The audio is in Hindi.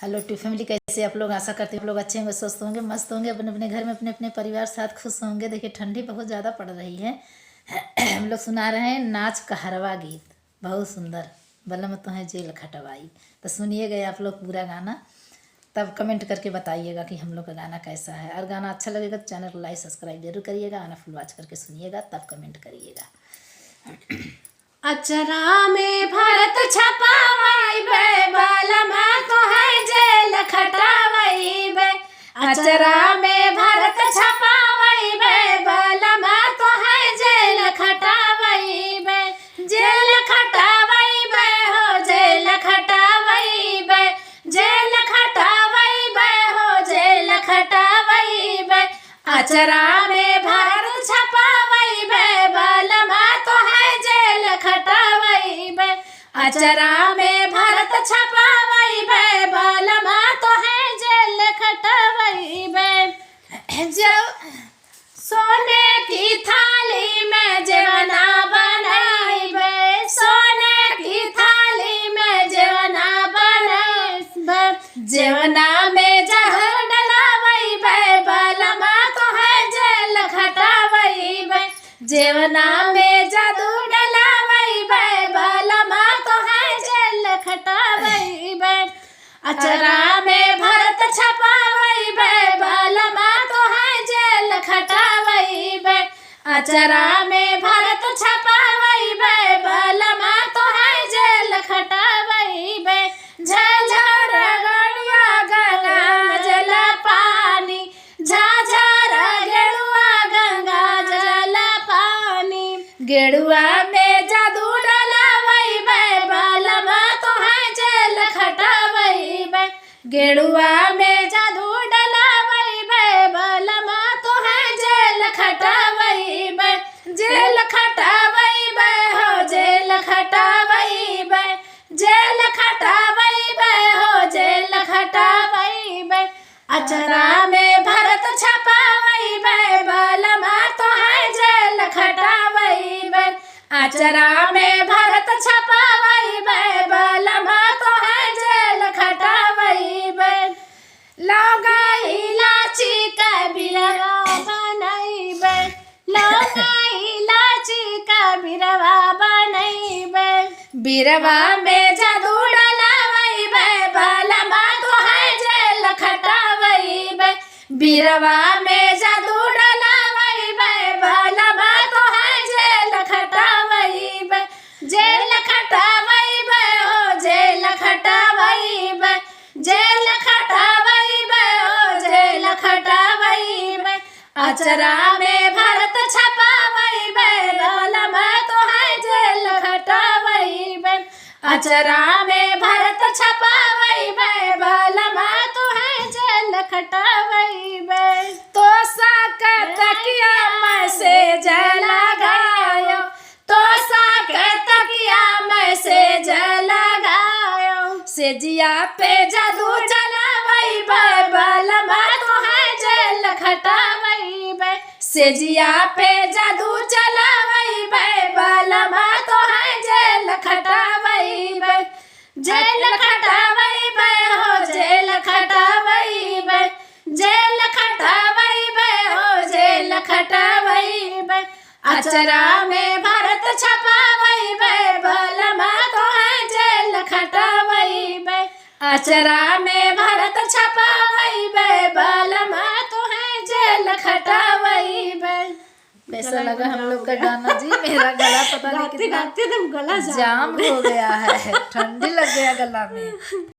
हेलो टू फैमिली, कैसे आप लोग? आशा करते हैं आप लोग अच्छे होंगे, स्वस्थ होंगे, मस्त होंगे, अपने अपने घर में अपने अपने परिवार साथ खुश होंगे। देखिए ठंडी बहुत ज़्यादा पड़ रही है। हम लोग सुना रहे हैं नाच कहरवा गीत, बहुत सुंदर। बलम तो है जेल खटवाई। तो सुनिएगा आप लोग पूरा गाना, तब कमेंट करके बताइएगा कि हम लोग का गाना कैसा है। और गाना अच्छा लगेगा तो चैनल को लाइक सब्सक्राइब जरूर करिएगा। गाना फुल वॉच करके सुनिएगा, तब कमेंट करिएगा। अचरा में भरत छपावई बे, बालमा तो है जेल खटावई बे। अचरा में भरत छपावई बे, बालमा तो है जेल खटावई बे। जेल खटावई बे हो, जेल खटावई बे। जेल खटावई बे हो, जेल खटावई बे। अचरा में भरत छपावई बे, बालमा तो है जेल खटावई बे। अचरा में भरत छपावई बे, बालमा तो है जेल खटावई बे। जब सोने की थाली में जेवना बनाई बे, सोने की थाली में जेवना बनाई बे। जेवना में जहर डलावई बे, बालमा तो है जेल खटावई बे। जेवना में जादू डलावई बे, बालमा तो है जेल खटावई बे। अचरा में भरत छपावई बे, बालमा तो है जेल खटावई बे। अचरा में भरत छपावई बे, बालमा तो है जेल खटावई बे। झझर गड़ुआ गंगा जल पानी, झझर गेड़ुआ गंगा जल पानी। गेड़ुआ में जादू डलावई बे, बालमा तो है जेल खटावई बे। गेड़ुआ में जादू डलावई बे, बालमा तो है जेल खटावई बे। जेल खटावई बे हो, जेल खटावई बे। जेल खटावई बे हो, जेल खटावई बे। अचरा में भरत छपावई बे, बालमा तो है जेल खटावई बे। अचरा में भरत छपावई बे, बालमा तो है जेल खटावई बे। लौंगा इलाची का बिरवा बनई बे, लौंगा इलाची का बिरवा बनई बे। बिरवा में जादू डलावई बे, बालमा तो है जेल खटावई बे। बिरवा में जादू डलावई बे, बालमा तो है जेल खटावई बे। जेल खटावई बे हो, जेल खटावई बे। जेल खटावई बे हो, जेल खटावई बे। अचरा में भरत छपावई बे, बालमा तो है जेल खटावई बे। अचरा में भरत छपावई बे, बालमा तो है जेल खटावई बे। तो साक तकिया में से जला गायो, तो साक तकिया में से जला गायो। सेजिया पे जादू जलावई बे, बालमा तो है जेल खटावई बे। सेजिया पे जादू चलावई बे, बालमा तो है जेल खटावई बे। जेल खटावई बे हो, जेल खटावई बे। जेल खटावई बे हो, जेल खटावई बे। अचरा में भरत छपावई बे, बालमा तो है जेल खटावई बे। अचरा में भरत छपावई बे, बालमा तो है जेल खटावई बे। कैसा लगा हम लोग का गाना जी? मेरा गला पता नहीं कितना गाते गाते गला जाम हो गया है, ठंडी लग गया गला में।